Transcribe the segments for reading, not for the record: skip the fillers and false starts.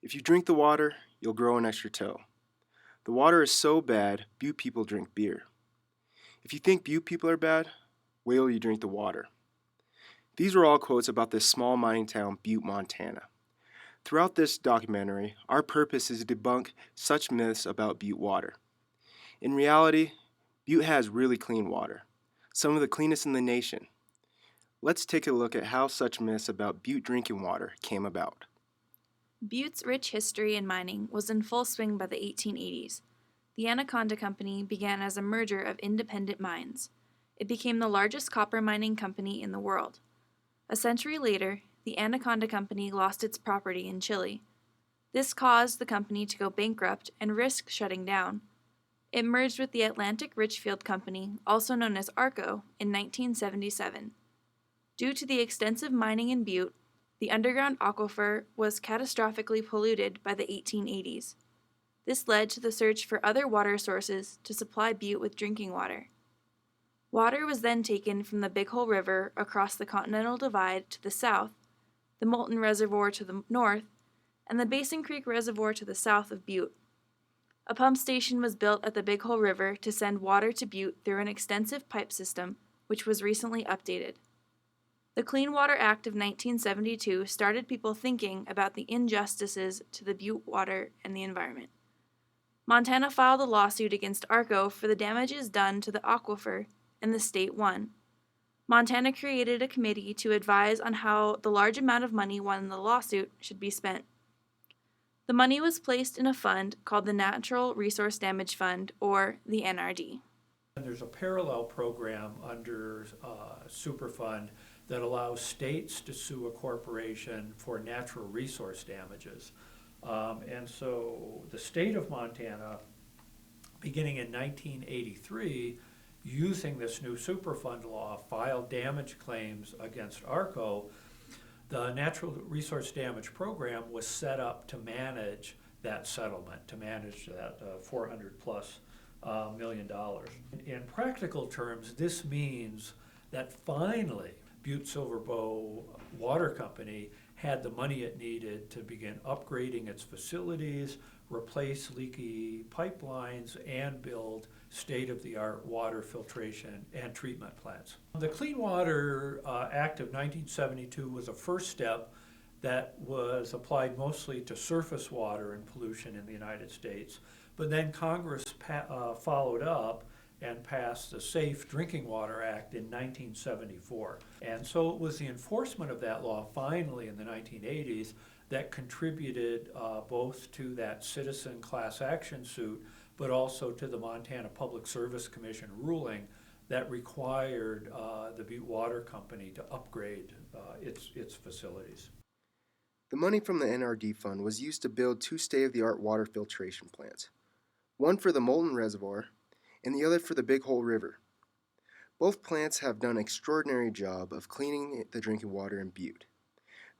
If you drink the water, you'll grow an extra toe. The water is so bad, Butte people drink beer. If you think Butte people are bad, wait till you drink the water. These were all quotes about this small mining town, Butte, Montana. Throughout this documentary, our purpose is to debunk such myths about Butte water. In reality, Butte has really clean water, some of the cleanest in the nation. Let's take a look at how such myths about Butte drinking water came about. Butte's rich history in mining was in full swing by the 1880s. The Anaconda Company began as a merger of independent mines. It became the largest copper mining company in the world. A century later, the Anaconda Company lost its property in Chile. This caused the company to go bankrupt and risk shutting down. It merged with the Atlantic Richfield Company, also known as ARCO, in 1977. Due to the extensive mining in Butte, the underground aquifer was catastrophically polluted by the 1880s. This led to the search for other water sources to supply Butte with drinking water. Water was then taken from the Big Hole River across the Continental Divide to the south, the Molten Reservoir to the north, and the Basin Creek Reservoir to the south of Butte. A pump station was built at the Big Hole River to send water to Butte through an extensive pipe system, which was recently updated. The Clean Water Act of 1972 started people thinking about the injustices to the Butte water and the environment. Montana filed a lawsuit against ARCO for the damages done to the aquifer, and the state won. Montana created a committee to advise on how the large amount of money won in the lawsuit should be spent. The money was placed in a fund called the Natural Resource Damage Fund, or the NRD. And there's a parallel program under Superfund that allows states to sue a corporation for natural resource damages. And so the state of Montana, beginning in 1983, using this new Superfund law, filed damage claims against ARCO. The Natural Resource Damage Program was set up to manage that settlement, to manage that $400+ million. In practical terms, this means that finally Butte Silver Bow Water Company had the money it needed to begin upgrading its facilities, replace leaky pipelines, and build state-of-the-art water filtration and treatment plants. The Clean Water Act of 1972 was a first step that was applied mostly to surface water and pollution in the United States, but then Congress followed up and passed the Safe Drinking Water Act in 1974. And so it was the enforcement of that law finally in the 1980s that contributed both to that citizen class action suit, but also to the Montana Public Service Commission ruling that required the Butte Water Company to upgrade its facilities. The money from the NRD fund was used to build two state-of-the-art water filtration plants, one for the Molten Reservoir and the other for the Big Hole River. Both plants have done an extraordinary job of cleaning the drinking water in Butte.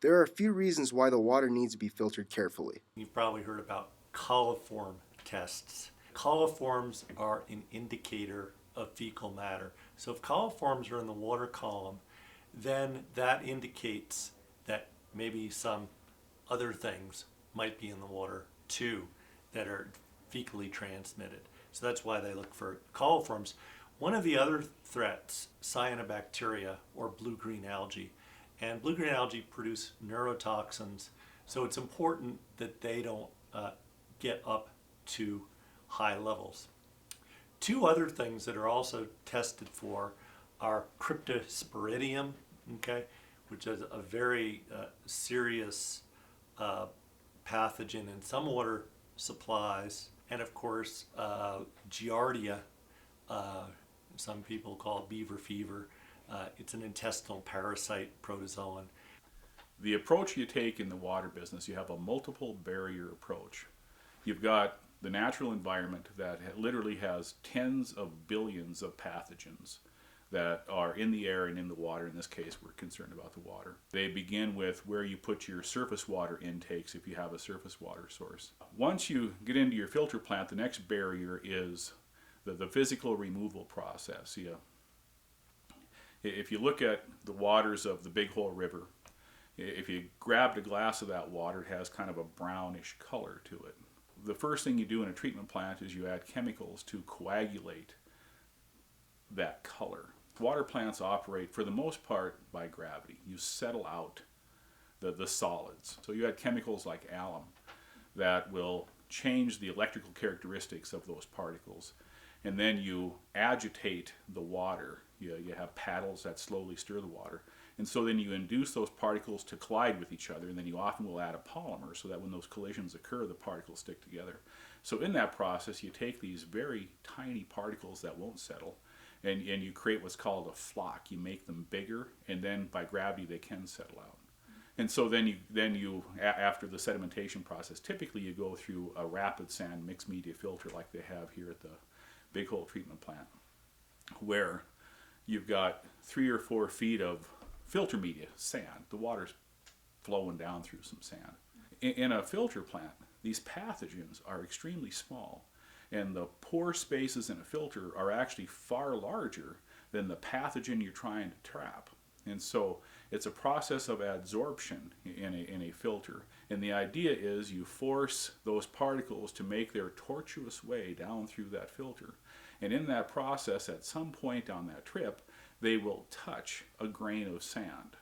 There are a few reasons why the water needs to be filtered carefully. You've probably heard about coliform tests. Coliforms are an indicator of fecal matter. So if coliforms are in the water column, then that indicates that maybe some other things might be in the water too that are fecally transmitted. So that's why they look for coliforms. One of the other threats, cyanobacteria or blue-green algae. And blue-green algae produce neurotoxins, so it's important that they don't get up to high levels. Two other things that are also tested for are cryptosporidium, okay, which is a very serious pathogen in some water supplies, and of course Giardia, some people call it beaver fever. It's an intestinal parasite protozoan. The approach you take in the water business, you have a multiple barrier approach. You've got the natural environment that literally has tens of billions of pathogens that are in the air and in the water. In this case, we're concerned about the water. They begin with where you put your surface water intakes if you have a surface water source. Once you get into your filter plant, the next barrier is the physical removal process. If you look at the waters of the Big Hole River, If you grabbed a glass of that water, it has kind of a brownish color to it. The first thing you do in a treatment plant is you add chemicals to coagulate that color. Water plants operate for the most part by gravity. You settle out the solids. So you add chemicals like alum that will change the electrical characteristics of those particles. And then you agitate the water. You have paddles that slowly stir the water. And so then you induce those particles to collide with each other, and then you often will add a polymer so that when those collisions occur, the particles stick together. So in that process, you take these very tiny particles that won't settle, and you create what's called a flock. You make them bigger, and then by gravity they can settle out. And so then you after the sedimentation process, typically you go through a rapid sand mixed media filter like they have here at the Big Hole treatment plant, where you've got 3 or 4 feet of filter media, sand. The water's flowing down through some sand. In a filter plant, these pathogens are extremely small, and the pore spaces in a filter are actually far larger than the pathogen you're trying to trap. And so it's a process of adsorption in a filter. And the idea is you force those particles to make their tortuous way down through that filter. And in that process, at some point on that trip, they will touch a grain of sand.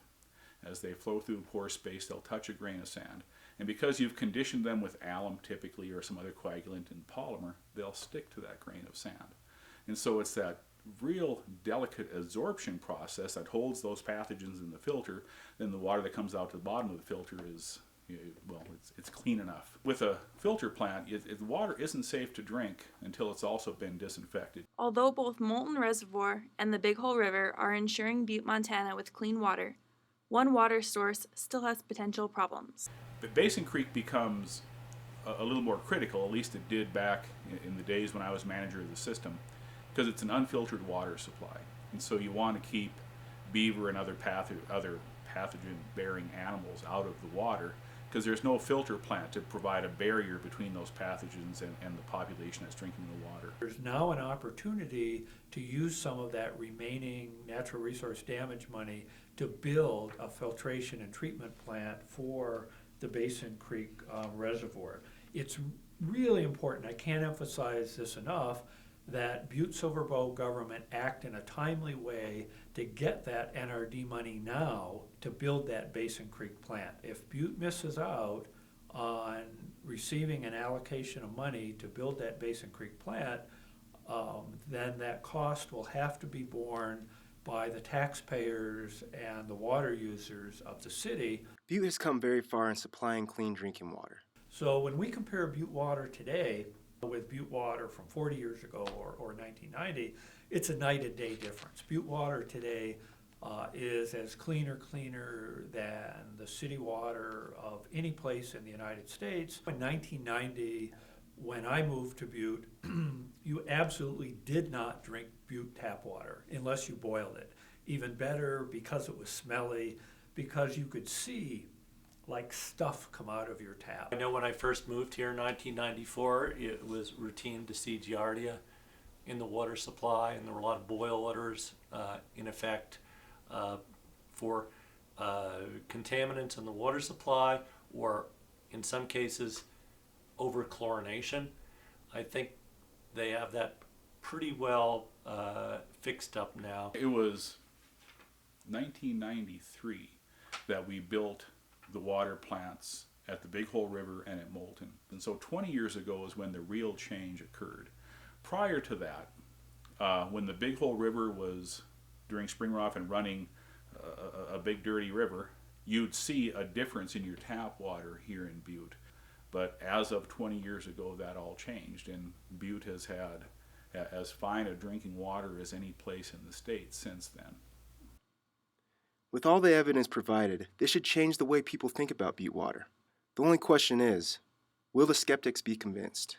As they flow through the pore space, they'll touch a grain of sand. And because you've conditioned them with alum typically or some other coagulant and polymer, they'll stick to that grain of sand. And so it's that real delicate adsorption process that holds those pathogens in the filter. Then the water that comes out to the bottom of the filter is, well, it's clean enough. With a filter plant, the water isn't safe to drink until it's also been disinfected. Although both Molten Reservoir and the Big Hole River are ensuring Butte, Montana with clean water, one water source still has potential problems. But Basin Creek becomes a little more critical, at least it did back in the days when I was manager of the system, because it's an unfiltered water supply. And so you want to keep beaver and other pathogen-bearing animals out of the water, because there's no filter plant to provide a barrier between those pathogens and the population that's drinking the water. There's now an opportunity to use some of that remaining natural resource damage money to build a filtration and treatment plant for the Basin Creek Reservoir. It's really important, I can't emphasize this enough, that Butte Silverbow government act in a timely way to get that NRD money now to build that Basin Creek plant. If Butte misses out on receiving an allocation of money to build that Basin Creek plant, then that cost will have to be borne by the taxpayers and the water users of the city. Butte has come very far in supplying clean drinking water. So when we compare Butte water today with Butte water from 40 years ago or 1990, it's a night and day difference. Butte water today is as cleaner than the city water of any place in the United States. In 1990, when I moved to Butte, you absolutely did not drink Butte tap water unless you boiled it. Even better, because it was smelly, because you could see like stuff come out of your tap. I know when I first moved here in 1994, it was routine to see giardia in the water supply, and there were a lot of boil orders in effect for contaminants in the water supply, or in some cases over-chlorination. I think they have that pretty well fixed up now. It was 1993 that we built the water plants at the Big Hole River and at Moulton. And so 20 years ago is when the real change occurred. Prior to that, when the Big Hole River was, during spring runoff and running a big dirty river, you'd see a difference in your tap water here in Butte. But as of 20 years ago, that all changed, and Butte has had as fine a drinking water as any place in the state since then. With all the evidence provided, this should change the way people think about Butte water. The only question is, will the skeptics be convinced?